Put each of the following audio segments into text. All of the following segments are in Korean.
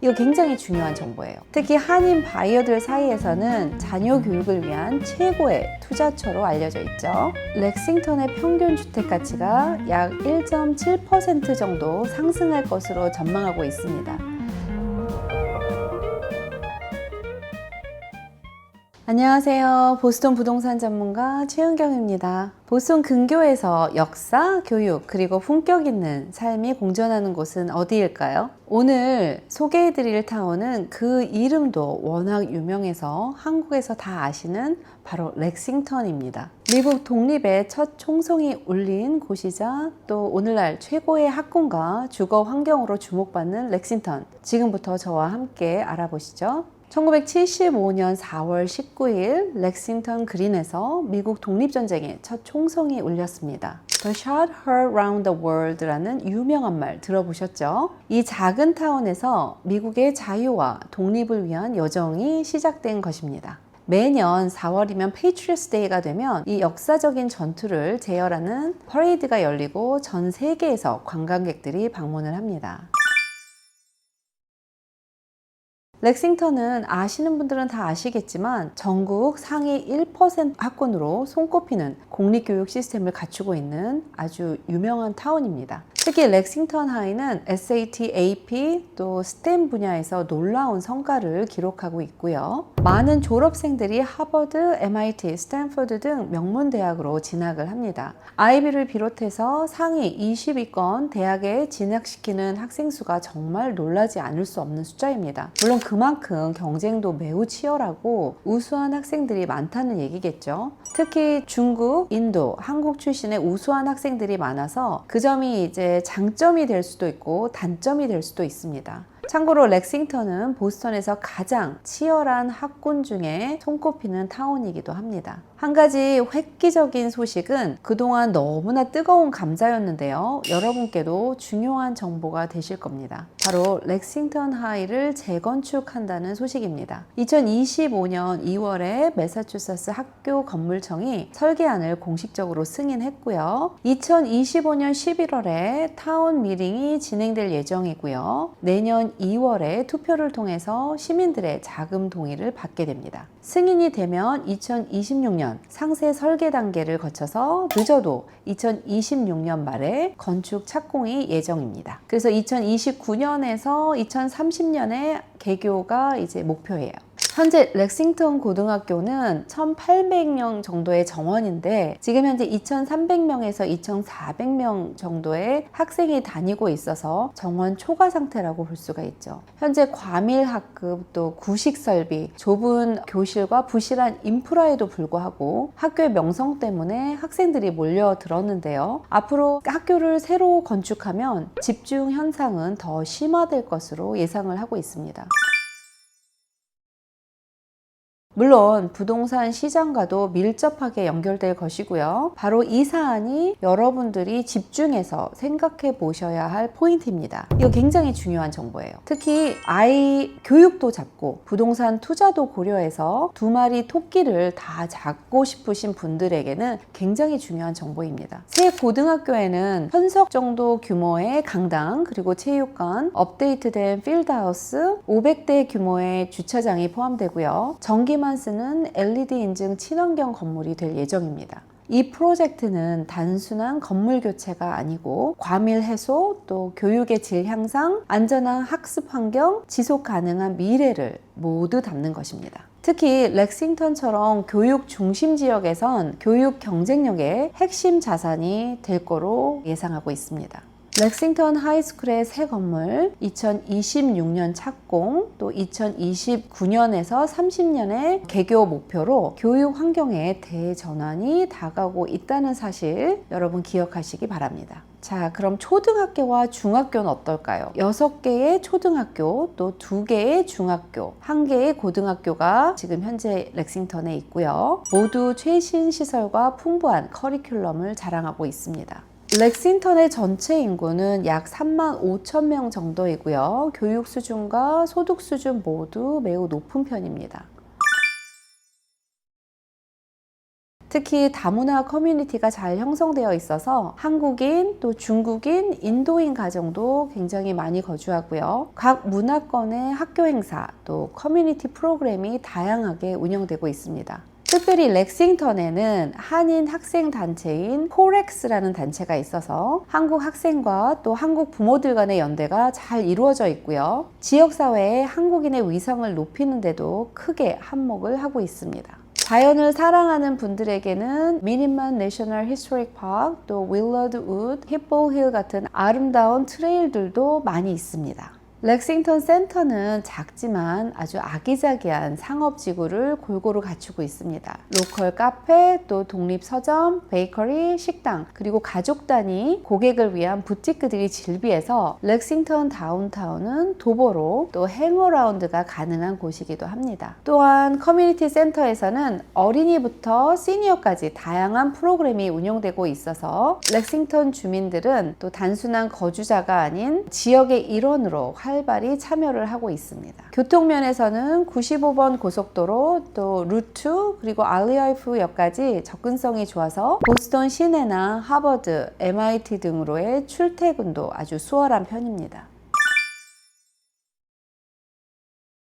이거 굉장히 중요한 정보예요. 특히 한인 바이어들 사이에서는 자녀 교육을 위한 최고의 투자처로 알려져 있죠. 렉싱턴의 평균 주택 가치가 약 1.7% 정도 상승할 것으로 전망하고 있습니다. 안녕하세요. 보스턴 부동산 전문가 최은경입니다. 보스턴 근교에서 역사, 교육, 그리고 품격 있는 삶이 공존하는 곳은 어디일까요? 오늘 소개해드릴 타운은 그 이름도 워낙 유명해서 한국에서 다 아시는 바로 렉싱턴입니다. 미국 독립의 첫 총성이 울린 곳이자 또 오늘날 최고의 학군과 주거 환경으로 주목받는 렉싱턴. 지금부터 저와 함께 알아보시죠. 1975년 4월 19일 렉싱턴 그린에서 미국 독립전쟁의 첫 총성이 울렸습니다. The shot heard round the world라는 유명한 말 들어보셨죠? 이 작은 타운에서 미국의 자유와 독립을 위한 여정이 시작된 것입니다. 매년 4월이면 Patriots Day가 되면 이 역사적인 전투를 제열하는 퍼레이드가 열리고 전 세계에서 관광객들이 방문을 합니다. 렉싱턴은 아시는 분들은 다 아시겠지만 전국 상위 1% 학군으로 손꼽히는 공립교육 시스템을 갖추고 있는 아주 유명한 타운입니다. 특히 렉싱턴 하이는 SAT, AP, 또 STEM 분야에서 놀라운 성과를 기록하고 있고요. 많은 졸업생들이 하버드, MIT, 스탠퍼드 등 명문 대학으로 진학을 합니다. 아이비를 비롯해서 상위 20위권 대학에 진학시키는 학생 수가 정말 놀라지 않을 수 없는 숫자입니다. 물론 그만큼 경쟁도 매우 치열하고 우수한 학생들이 많다는 얘기겠죠. 특히 중국, 인도, 한국 출신의 우수한 학생들이 많아서 그 점이 이제 장점이 될 수도 있고 단점이 될 수도 있습니다. 참고로 렉싱턴은 보스턴에서 가장 치열한 학군 중에 손꼽히는 타운이기도 합니다. 한 가지 획기적인 소식은 그동안 너무나 뜨거운 감자였는데요. 여러분께도 중요한 정보가 되실 겁니다. 바로 렉싱턴 하이를 재건축한다는 소식입니다. 2025년 2월에 매사추세츠 학교 건물청이 설계안을 공식적으로 승인했고요. 2025년 11월에 타운 미팅이 진행될 예정이고요. 내년 2월에 투표를 통해서 시민들의 자금 동의를 받게 됩니다. 승인이 되면 2026년 상세 설계 단계를 거쳐서 늦어도 2026년 말에 건축 착공이 예정입니다. 그래서 2029년에서 2030년에 개교가 이제 목표예요. 현재 렉싱턴 고등학교는 1,800명 정도의 정원인데 지금 현재 2,300명에서 2,400명 정도의 학생이 다니고 있어서 정원 초과 상태라고 볼 수가 있죠. 현재 과밀 학급 또 구식 설비, 좁은 교실과 부실한 인프라에도 불구하고 학교의 명성 때문에 학생들이 몰려들었는데요. 앞으로 학교를 새로 건축하면 집중 현상은 더 심화될 것으로 예상을 하고 있습니다. 물론 부동산 시장과도 밀접하게 연결될 것이고요. 바로 이 사안이 여러분들이 집중해서 생각해 보셔야 할 포인트입니다. 이거 굉장히 중요한 정보예요. 특히 아이 교육도 잡고 부동산 투자도 고려해서 두 마리 토끼를 다 잡고 싶으신 분들에게는 굉장히 중요한 정보입니다. 새 고등학교에는 천석 정도 규모의 강당, 그리고 체육관, 업데이트된 필드하우스, 500대 규모의 주차장이 포함되고요. 전기만 쓰는 LED 인증 친환경 건물이 될 예정입니다. 이 프로젝트는 단순한 건물 교체가 아니고 과밀 해소, 또 교육의 질 향상, 안전한 학습 환경, 지속 가능한 미래를 모두 담는 것입니다. 특히 렉싱턴처럼 교육 중심 지역에선 교육 경쟁력의 핵심 자산이 될 거로 예상하고 있습니다. 렉싱턴 하이스쿨의 새 건물 2026년 착공, 또 2029년에서 30년의 개교 목표로 교육 환경의 대전환이 다가오고 있다는 사실 여러분 기억하시기 바랍니다. 자, 그럼 초등학교와 중학교는 어떨까요? 6개의 초등학교, 또 2개의 중학교, 1개의 고등학교가 지금 현재 렉싱턴에 있고요. 모두 최신 시설과 풍부한 커리큘럼을 자랑하고 있습니다. 렉싱턴의 전체 인구는 약 35,000명 정도이고요. 교육 수준과 소득 수준 모두 매우 높은 편입니다. 특히 다문화 커뮤니티가 잘 형성되어 있어서 한국인, 또 중국인, 인도인 가정도 굉장히 많이 거주하고요. 각 문화권의 학교 행사, 또 커뮤니티 프로그램이 다양하게 운영되고 있습니다. 특별히 렉싱턴에는 한인 학생 단체인 코렉스라는 단체가 있어서 한국 학생과 또 한국 부모들 간의 연대가 잘 이루어져 있고요. 지역사회에 한국인의 위상을 높이는 데도 크게 한몫을 하고 있습니다. 자연을 사랑하는 분들에게는 미니만 내셔널 히스토릭 파크, 또 윌러드 우드, 히포힐 같은 아름다운 트레일들도 많이 있습니다. 렉싱턴 센터는 작지만 아주 아기자기한 상업지구를 골고루 갖추고 있습니다. 로컬 카페, 또 독립 서점, 베이커리, 식당, 그리고 가족 단위 고객을 위한 부티크들이 즐비해서 렉싱턴 다운타운은 도보로 또 행어라운드가 가능한 곳이기도 합니다. 또한 커뮤니티 센터에서는 어린이부터 시니어까지 다양한 프로그램이 운영되고 있어서 렉싱턴 주민들은 또 단순한 거주자가 아닌 지역의 일원으로 활발히 참여를 하고 있습니다. 교통면에서는 95번 고속도로, 또 루트, 그리고 알리아이프역까지 접근성이 좋아서 보스턴 시내나 하버드, MIT 등으로의 출퇴근도 아주 수월한 편입니다.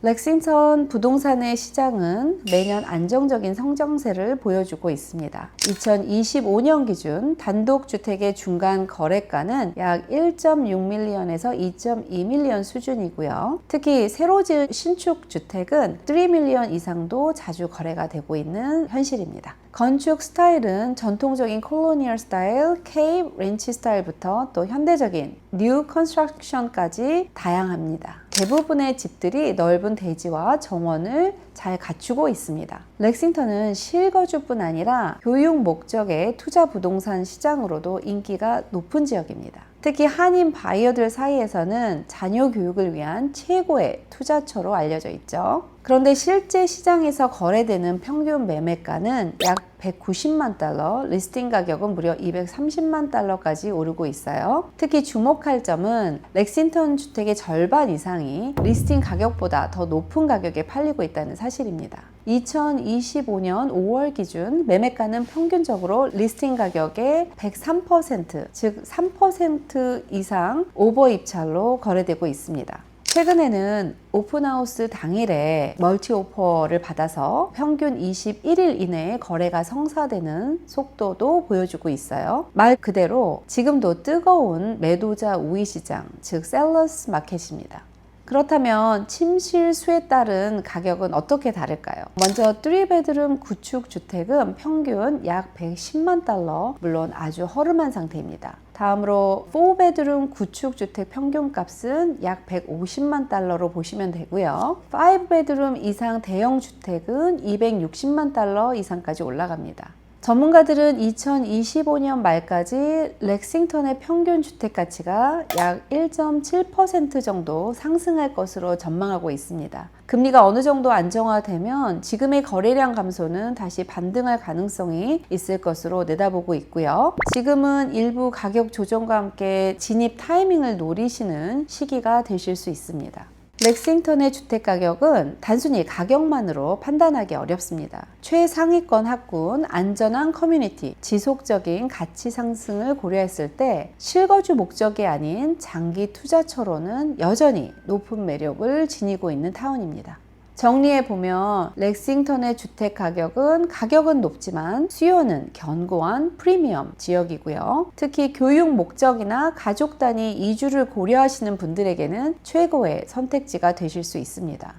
렉싱턴 부동산의 시장은 매년 안정적인 성장세를 보여주고 있습니다. 2025년 기준 단독주택의 중간 거래가는 약 1.6밀리언에서 2.2밀리언 수준이고요. 특히 새로 지은 신축 주택은 3밀리언 이상도 자주 거래가 되고 있는 현실입니다. 건축 스타일은 전통적인 콜로니얼 스타일, 케이프, 렌치 스타일부터 또 현대적인 뉴 컨스트럭션까지 다양합니다. 대부분의 집들이 넓은 대지와 정원을 잘 갖추고 있습니다. 렉싱턴은 실거주뿐 아니라 교육 목적의 투자 부동산 시장으로도 인기가 높은 지역입니다. 특히 한인 바이어들 사이에서는 자녀 교육을 위한 최고의 투자처로 알려져 있죠. 그런데 실제 시장에서 거래되는 평균 매매가는 약 190만 달러, 리스팅 가격은 무려 230만 달러까지 오르고 있어요. 특히 주목할 점은 렉싱턴 주택의 절반 이상이 리스팅 가격보다 더 높은 가격에 팔리고 있다는 사실입니다. 2025년 5월 기준 매매가는 평균적으로 리스팅 가격의 103%, 즉 3% 이상 오버 입찰로 거래되고 있습니다. 최근에는 오픈하우스 당일에 멀티 오퍼를 받아서 평균 21일 이내에 거래가 성사되는 속도도 보여주고 있어요. 말 그대로 지금도 뜨거운 매도자 우위 시장, 즉 셀러스 마켓입니다. 그렇다면 침실 수에 따른 가격은 어떻게 다를까요? 먼저 3베드룸 구축 주택은 평균 약 110만 달러, 물론 아주 허름한 상태입니다. 다음으로 4베드룸 구축 주택 평균값은 약 150만 달러로 보시면 되고요. 5베드룸 이상 대형 주택은 260만 달러 이상까지 올라갑니다. 전문가들은 2025년 말까지 렉싱턴의 평균 주택 가치가 약 1.7% 정도 상승할 것으로 전망하고 있습니다. 금리가 어느 정도 안정화되면 지금의 거래량 감소는 다시 반등할 가능성이 있을 것으로 내다보고 있고요. 지금은 일부 가격 조정과 함께 진입 타이밍을 노리시는 시기가 되실 수 있습니다. 렉싱턴의 주택 가격은 단순히 가격만으로 판단하기 어렵습니다. 최상위권 학군, 안전한 커뮤니티, 지속적인 가치 상승을 고려했을 때 실거주 목적이 아닌 장기 투자처로는 여전히 높은 매력을 지니고 있는 타운입니다. 정리해보면 렉싱턴의 주택 가격은 높지만 수요는 견고한 프리미엄 지역이고요. 특히 교육 목적이나 가족 단위 이주를 고려하시는 분들에게는 최고의 선택지가 되실 수 있습니다.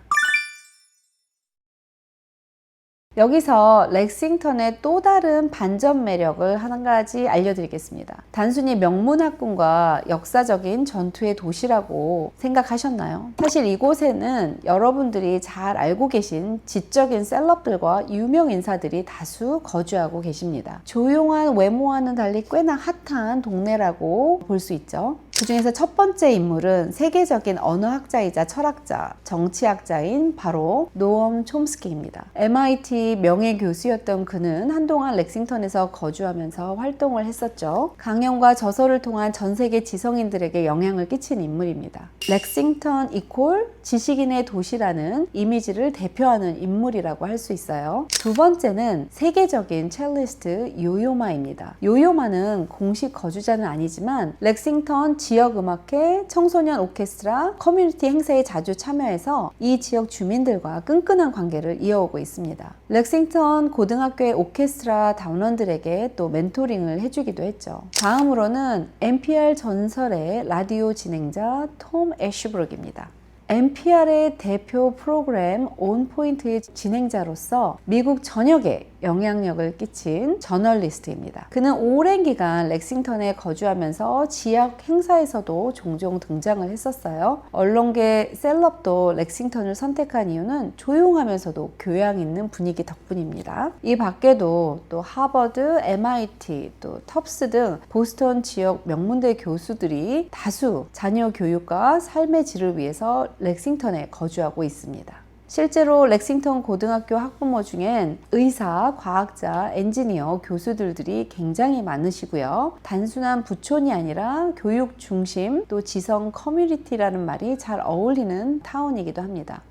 여기서 렉싱턴의 또 다른 반전 매력을 한 가지 알려드리겠습니다. 단순히 명문학군과 역사적인 전투의 도시라고 생각하셨나요? 사실 이곳에는 여러분들이 잘 알고 계신 지적인 셀럽들과 유명 인사들이 다수 거주하고 계십니다. 조용한 외모와는 달리 꽤나 핫한 동네라고 볼 수 있죠. 그 중에서 첫 번째 인물은 세계적인 언어학자이자 철학자, 정치학자인 바로 노엄 촘스키입니다. MIT 명예교수였던 그는 한동안 렉싱턴에서 거주하면서 활동을 했었죠. 강연과 저서를 통한 전 세계 지성인들에게 영향을 끼친 인물입니다. 렉싱턴 이콜 지식인의 도시라는 이미지를 대표하는 인물이라고 할 수 있어요. 두 번째는 세계적인 첼리스트 요요마입니다. 요요마는 공식 거주자는 아니지만 렉싱턴 지역음악회, 청소년 오케스트라, 커뮤니티 행사에 자주 참여해서 이 지역 주민들과 끈끈한 관계를 이어오고 있습니다. 렉싱턴 고등학교의 오케스트라 단원들에게 또 멘토링을 해주기도 했죠. 다음으로는 NPR 전설의 라디오 진행자 톰 애쉬브룩입니다. NPR의 대표 프로그램 온포인트의 진행자로서 미국 전역에 영향력을 끼친 저널리스트입니다. 그는 오랜 기간 렉싱턴에 거주하면서 지역 행사에서도 종종 등장을 했었어요. 언론계 셀럽도 렉싱턴을 선택한 이유는 조용하면서도 교양 있는 분위기 덕분입니다. 이 밖에도 또 하버드, MIT, 또 텁스 등 보스턴 지역 명문대 교수들이 다수 자녀 교육과 삶의 질을 위해서 렉싱턴에 거주하고 있습니다. 실제로 렉싱턴 고등학교 학부모 중엔 의사, 과학자, 엔지니어, 교수들이 굉장히 많으시고요. 단순한 부촌이 아니라 교육 중심 또 지성 커뮤니티라는 말이 잘 어울리는 타운이기도 합니다.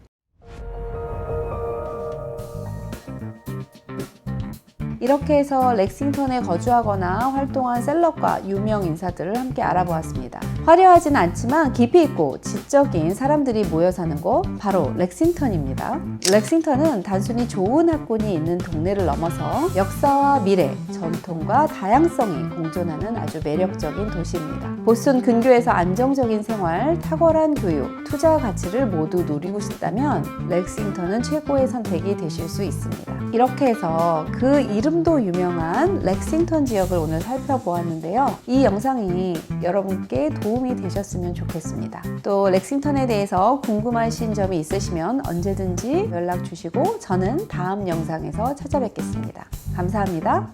이렇게 해서 렉싱턴에 거주하거나 활동한 셀럽과 유명 인사들을 함께 알아보았습니다. 화려하진 않지만 깊이 있고 지적인 사람들이 모여 사는 곳 바로 렉싱턴입니다. 렉싱턴은 단순히 좋은 학군이 있는 동네를 넘어서 역사와 미래, 전통과 다양성이 공존하는 아주 매력적인 도시입니다. 보스턴 근교에서 안정적인 생활, 탁월한 교육, 투자 가치를 모두 누리고 싶다면 렉싱턴은 최고의 선택이 되실 수 있습니다. 이렇게 해서 그 이름도 유명한 렉싱턴 지역을 오늘 살펴보았는데요. 이 영상이 여러분께 도움이 되셨으면 좋겠습니다. 또 렉싱턴에 대해서 궁금하신 점이 있으시면 언제든지 연락 주시고 저는 다음 영상에서 찾아뵙겠습니다. 감사합니다.